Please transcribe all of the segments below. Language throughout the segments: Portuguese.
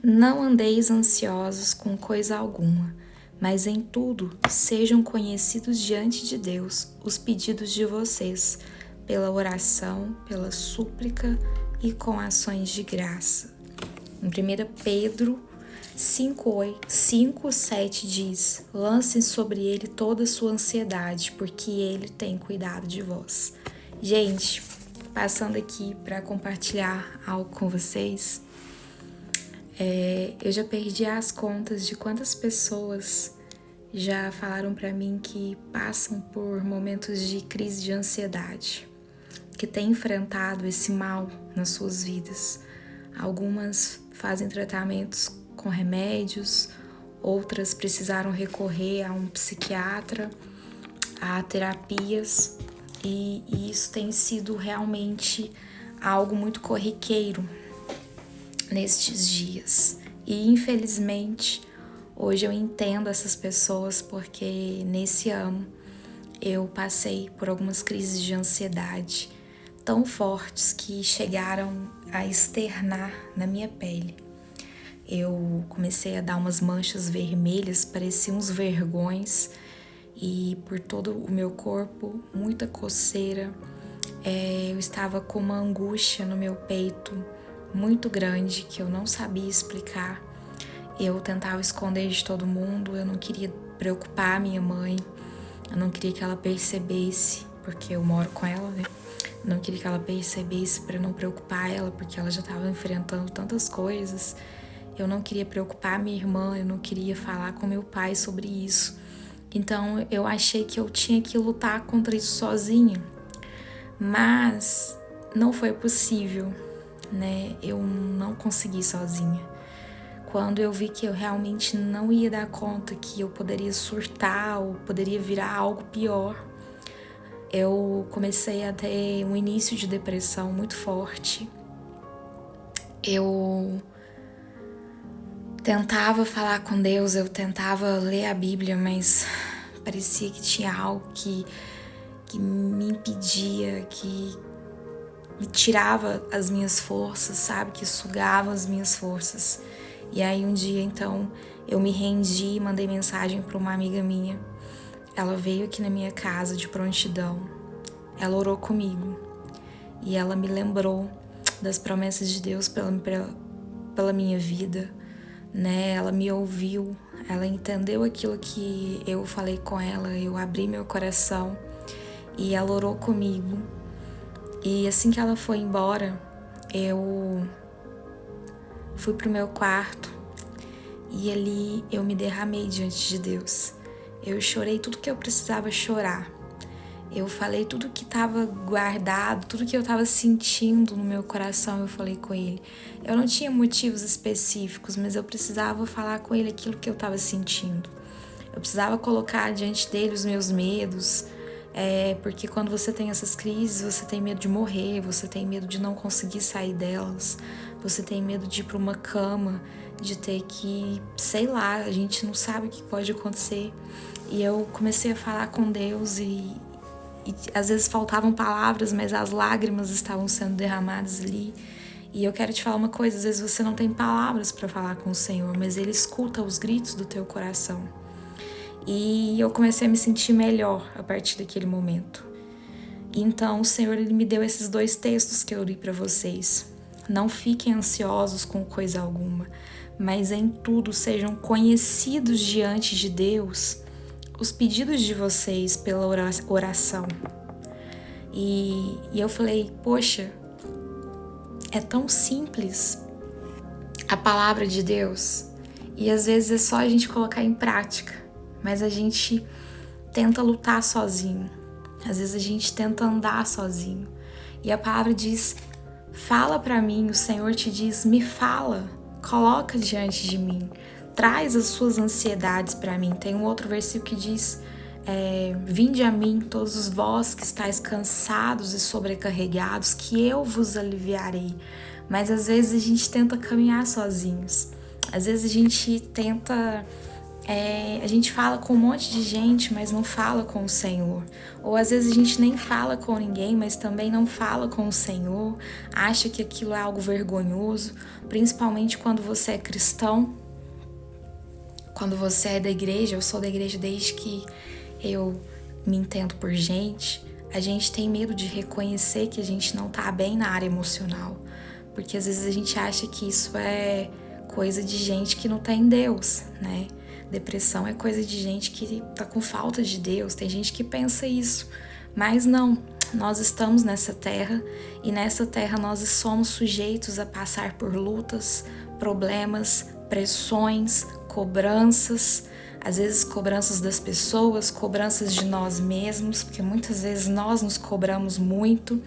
Não andeis ansiosos com coisa alguma, mas em tudo sejam conhecidos diante de Deus os pedidos de vocês, pela oração, pela súplica e com ações de graça. Em 1 Pedro 5:7 diz: lancem sobre ele toda a sua ansiedade, porque ele tem cuidado de vós. Gente, passando aqui para compartilhar algo com vocês, eu já perdi as contas de quantas pessoas já falaram para mim que passam por momentos de crise de ansiedade, que têm enfrentado esse mal nas suas vidas. Algumas fazem tratamentos com remédios, outras precisaram recorrer a um psiquiatra, a terapias, e isso tem sido realmente algo muito corriqueiro nestes dias. E infelizmente hoje eu entendo essas pessoas, porque nesse ano eu passei por algumas crises de ansiedade tão fortes que chegaram a externar na minha pele. Eu comecei a dar umas manchas vermelhas, pareciam uns vergões, e por todo o meu corpo, muita coceira. Eu estava com uma angústia no meu peito muito grande que eu não sabia explicar. Eu tentava esconder de todo mundo, eu não queria preocupar a minha mãe, eu não queria que ela percebesse, porque eu moro com ela, né? Não queria que ela percebesse para não preocupar ela, porque ela já estava enfrentando tantas coisas. Eu não queria preocupar minha irmã, eu não queria falar com meu pai sobre isso. Então eu achei que eu tinha que lutar contra isso sozinha. Mas não foi possível, né? Eu não consegui sozinha. Quando eu vi que eu realmente não ia dar conta, que eu poderia surtar ou poderia virar algo pior, eu comecei a ter um início de depressão muito forte. Eu tentava falar com Deus, eu tentava ler a Bíblia, mas parecia que tinha algo que me impedia, que me tirava as minhas forças, sabe? Que sugava as minhas forças. E aí um dia, então, eu me rendi e mandei mensagem para uma amiga minha. Ela veio aqui na minha casa de prontidão. Ela orou comigo. E ela me lembrou das promessas de Deus pela minha vida, né? Ela me ouviu, ela entendeu aquilo que eu falei com ela, eu abri meu coração e ela orou comigo. E assim que ela foi embora, eu fui pro meu quarto e ali eu me derramei diante de Deus. Eu chorei tudo que eu precisava chorar. Eu falei tudo que estava guardado, tudo que eu estava sentindo no meu coração, eu falei com ele. Eu não tinha motivos específicos, mas eu precisava falar com ele aquilo que eu estava sentindo. Eu precisava colocar diante dele os meus medos, porque quando você tem essas crises, você tem medo de morrer, você tem medo de não conseguir sair delas, você tem medo de ir para uma cama, de ter que, sei lá, a gente não sabe o que pode acontecer. E eu comecei a falar com Deus e às vezes faltavam palavras, mas as lágrimas estavam sendo derramadas ali. E eu quero te falar uma coisa, às vezes você não tem palavras para falar com o Senhor, mas Ele escuta os gritos do teu coração. E eu comecei a me sentir melhor a partir daquele momento. Então o Senhor, Ele me deu esses 2 textos que eu li para vocês. Não fiquem ansiosos com coisa alguma, mas em tudo sejam conhecidos diante de Deus os pedidos de vocês pela oração. E eu falei, poxa, é tão simples a palavra de Deus, e às vezes é só a gente colocar em prática, mas a gente tenta lutar sozinho, às vezes a gente tenta andar sozinho, e a palavra diz, fala para mim, o Senhor te diz, me fala, coloca diante de mim, traz as suas ansiedades para mim. Tem um outro versículo que diz, vinde a mim todos os vós que estáis cansados e sobrecarregados, que eu vos aliviarei. Mas às vezes a gente tenta caminhar sozinhos, às vezes a gente tenta A gente fala com um monte de gente, mas não fala com o Senhor. Ou às vezes a gente nem fala com ninguém, mas também não fala com o Senhor. Acha que aquilo é algo vergonhoso, principalmente quando você é cristão. Quando você é da igreja, eu sou da igreja desde que eu me entendo por gente. A gente tem medo de reconhecer que a gente não tá bem na área emocional. Porque às vezes a gente acha que isso é coisa de gente que não tá em Deus, né? Depressão é coisa de gente que tá com falta de Deus. Tem gente que pensa isso. Mas não, nós estamos nessa terra e nessa terra nós somos sujeitos a passar por lutas, problemas, pressões, cobranças, às vezes cobranças das pessoas, cobranças de nós mesmos, porque muitas vezes nós nos cobramos muito.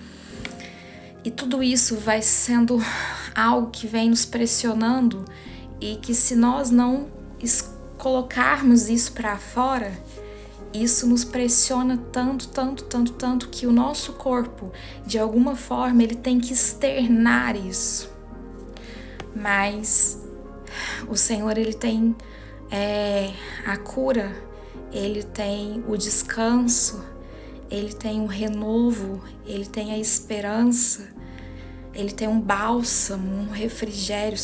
E tudo isso vai sendo algo que vem nos pressionando e que se nós não colocarmos isso para fora, isso nos pressiona tanto que o nosso corpo, de alguma forma, ele tem que externar isso. Mas o Senhor, ele tem a cura, ele tem o descanso, ele tem o renovo, ele tem a esperança, ele tem um bálsamo, um refrigério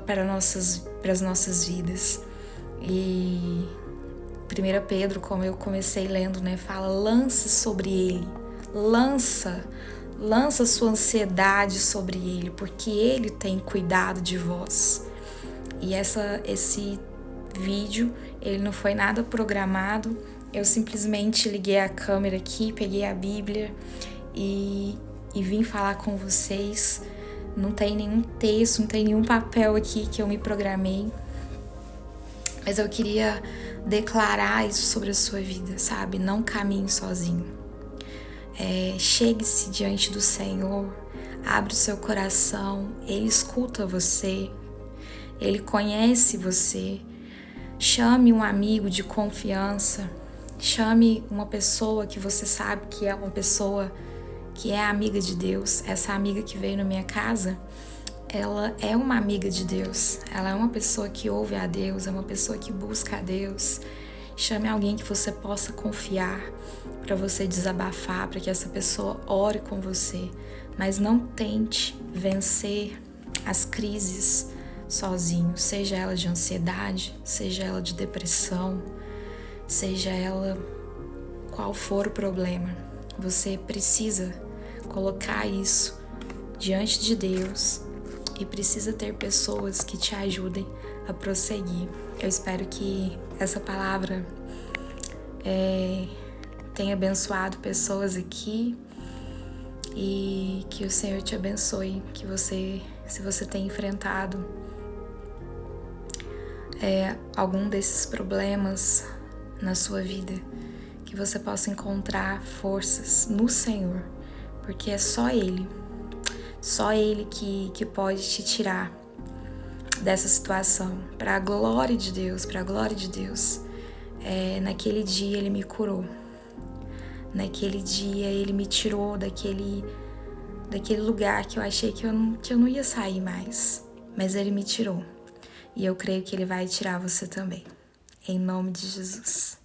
para as nossas vidas. E 1 Pedro, como eu comecei lendo, né, fala: lance sobre ele, lança sua ansiedade sobre ele, porque ele tem cuidado de vós. E esse vídeo, ele não foi nada programado, eu simplesmente liguei a câmera aqui, peguei a Bíblia e vim falar com vocês. Não tem nenhum texto, não tem nenhum papel aqui que eu me programei, mas eu queria declarar isso sobre a sua vida, sabe? Não caminhe sozinho. Chegue-se diante do Senhor, abre o seu coração, Ele escuta você, Ele conhece você. Chame um amigo de confiança, chame uma pessoa que você sabe que é uma pessoa que é amiga de Deus. Essa amiga que veio na minha casa, ela é uma amiga de Deus, ela é uma pessoa que ouve a Deus, é uma pessoa que busca a Deus. Chame alguém que você possa confiar, para você desabafar, para que essa pessoa ore com você, mas não tente vencer as crises sozinho, seja ela de ansiedade, seja ela de depressão, seja ela qual for o problema. Você precisa colocar isso diante de Deus e precisa ter pessoas que te ajudem a prosseguir. Eu espero que essa palavra tenha abençoado pessoas aqui e que o Senhor te abençoe, que você, se você tem enfrentado algum desses problemas na sua vida, que você possa encontrar forças no Senhor, porque é só Ele que pode te tirar dessa situação, para a glória de Deus, naquele dia Ele me curou, naquele dia Ele me tirou daquele lugar que eu achei que eu não ia sair mais, mas Ele me tirou, e eu creio que Ele vai tirar você também, em nome de Jesus.